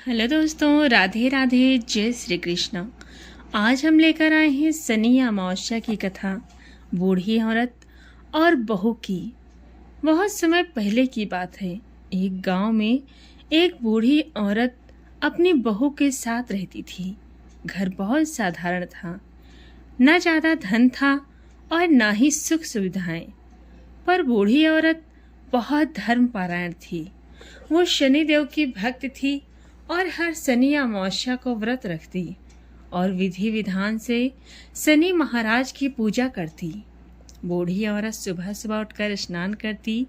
Hello दोस्तों, राधे राधे, जय श्री कृष्ण। आज हम लेकर आए हैं शनि अमावस्या की कथा, बूढ़ी औरत और बहू की। बहुत समय पहले की बात है। एक गांव में एक बूढ़ी औरत अपनी बहू के साथ रहती थी। घर बहुत साधारण था, न ज़्यादा धन था और न ही सुख सुविधाएं। पर बूढ़ी औरत बहुत धर्मपरायण थी। वो शनिदेव की भक्त थी और हर शनि अमावस्या को व्रत रखती और विधि विधान से शनि महाराज की पूजा करती। बूढ़ी औरत सुबह सुबह उठकर स्नान करती,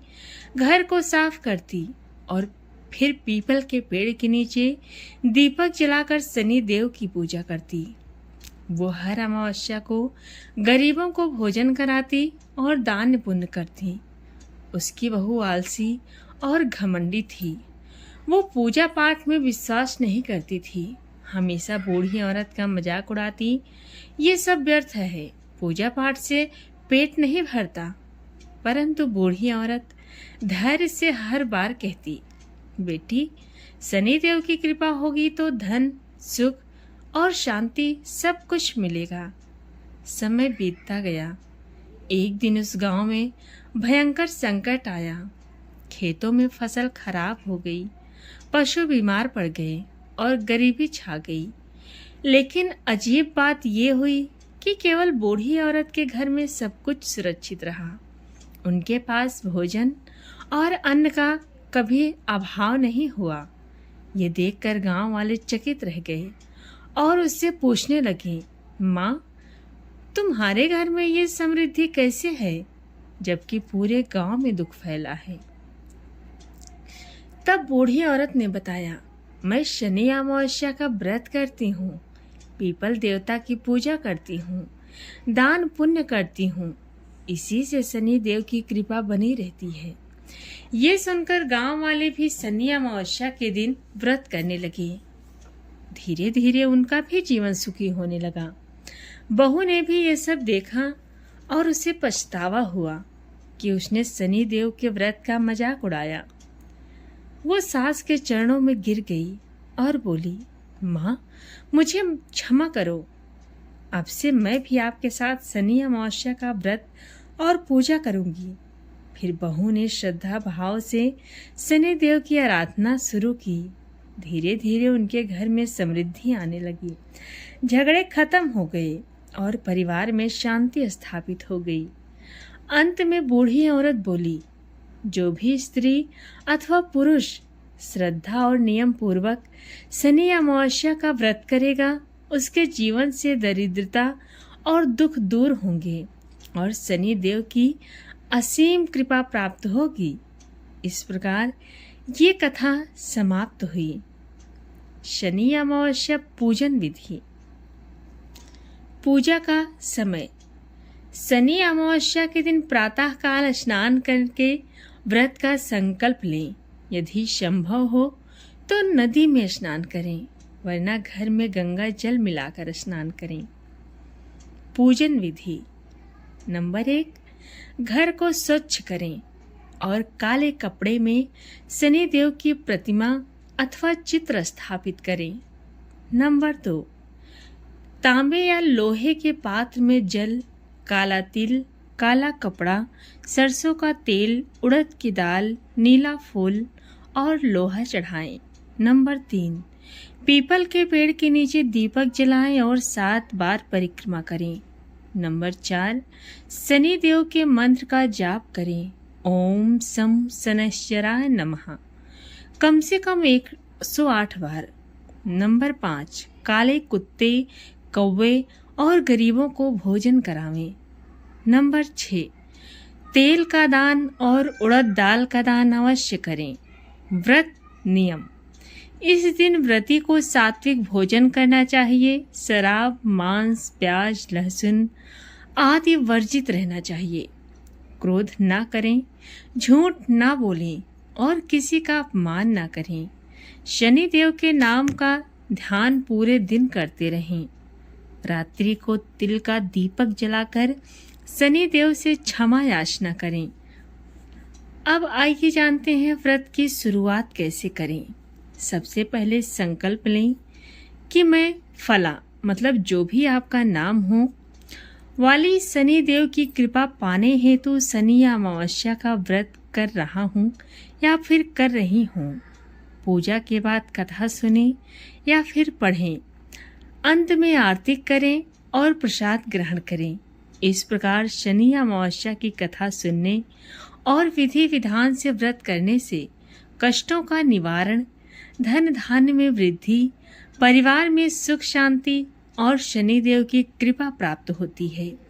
घर को साफ करती और फिर पीपल के पेड़ के नीचे दीपक जलाकर शनि देव की पूजा करती। वो हर अमावस्या को गरीबों को भोजन कराती और दान पुण्य करती। उसकी बहू आलसी और घमंडी थी। वो पूजा पाठ में विश्वास नहीं करती थी, हमेशा बूढ़ी औरत का मजाक उड़ाती। ये सब व्यर्थ है, पूजा पाठ से पेट नहीं भरता। परंतु बूढ़ी औरत धैर्य से हर बार कहती, बेटी, शनिदेव की कृपा होगी तो धन, सुख और शांति सब कुछ मिलेगा। समय बीतता गया। एक दिन उस गांव में भयंकर संकट आया। खेतों में फसल खराब हो गई, पशु बीमार पड़ गए और गरीबी छा गई। लेकिन अजीब बात ये हुई कि केवल बूढ़ी औरत के घर में सब कुछ सुरक्षित रहा। उनके पास भोजन और अन्न का कभी अभाव नहीं हुआ। ये देखकर गांव वाले चकित रह गए और उससे पूछने लगे, माँ, तुम्हारे घर में ये समृद्धि कैसे है, जबकि पूरे गांव में दुख फैला है। तब बूढ़ी औरत ने बताया, मैं शनि अमावस्या का व्रत करती हूँ, पीपल देवता की पूजा करती हूँ, दान पुण्य करती हूँ। इसी से शनि देव की कृपा बनी रहती है। ये सुनकर गांव वाले भी शनि अमावस्या के दिन व्रत करने लगे। धीरे धीरे उनका भी जीवन सुखी होने लगा। बहू ने भी ये सब देखा और उसे पछतावा हुआ कि उसने शनि देव के व्रत का मजाक उड़ाया। वो सास के चरणों में गिर गई और बोली, माँ, मुझे क्षमा करो। अब से मैं भी आपके साथ शनि अमावस्या का व्रत और पूजा करूंगी। फिर बहू ने श्रद्धा भाव से शनि देव की आराधना शुरू की। धीरे धीरे उनके घर में समृद्धि आने लगी, झगड़े खत्म हो गए और परिवार में शांति स्थापित हो गई। अंत में बूढ़ी औरत बोली, जो भी स्त्री अथवा पुरुष श्रद्धा और नियम पूर्वक शनि अमावस्या का व्रत करेगा, उसके जीवन से दरिद्रता और दुख दूर होंगे और शनि देव की असीम कृपा प्राप्त होगी। इस प्रकार ये कथा समाप्त हुई। शनि अमावस्या पूजन विधि। पूजा का समय। शनि अमावस्या के दिन प्रातः काल स्नान करके व्रत का संकल्प लें। यदि संभव हो तो नदी में स्नान करें, वरना घर में गंगा जल मिलाकर स्नान करें। पूजन विधि। नंबर 1, घर को स्वच्छ करें और काले कपड़े में शनि देव की प्रतिमा अथवा चित्र स्थापित करें। नंबर 2, तांबे या लोहे के पात्र में जल, काला तिल, काला कपड़ा, सरसों का तेल, उड़द की दाल, नीला फूल और लोहा चढ़ाएं। नंबर 3, पीपल के पेड़ के नीचे दीपक जलाएं और 7 बार परिक्रमा करें। नंबर 4, शनि देव के मंत्र का जाप करें। ओम सम शनैश्चराय नमः, कम से कम 108 बार। नंबर 5, काले कुत्ते, कौवे और गरीबों को भोजन करावें। नंबर 6, तेल का दान और उड़द दाल का दान अवश्य करें। व्रत नियम। इस दिन व्रती को सात्विक भोजन करना चाहिए। शराब, मांस, प्याज, लहसुन आदि वर्जित रहना चाहिए। क्रोध ना करें, झूठ ना बोलें और किसी का अपमान ना करें। शनि देव के नाम का ध्यान पूरे दिन करते रहें। रात्रि को तिल का दीपक जलाकर शनि देव से क्षमा याचना करें। अब आइए जानते हैं व्रत की शुरुआत कैसे करें। सबसे पहले संकल्प लें कि मैं फला मतलब जो भी आपका नाम हो वाली शनि देव की कृपा पाने हेतु शनि अमावस्या का व्रत कर रहा हूँ या फिर कर रही हूँ। पूजा के बाद कथा सुने या फिर पढ़ें। अंत में आरती करें और प्रसाद ग्रहण करें। इस प्रकार शनि अमावस्या की कथा सुनने और विधि विधान से व्रत करने से कष्टों का निवारण, धन धान्य में वृद्धि, परिवार में सुख शांति और शनिदेव की कृपा प्राप्त होती है।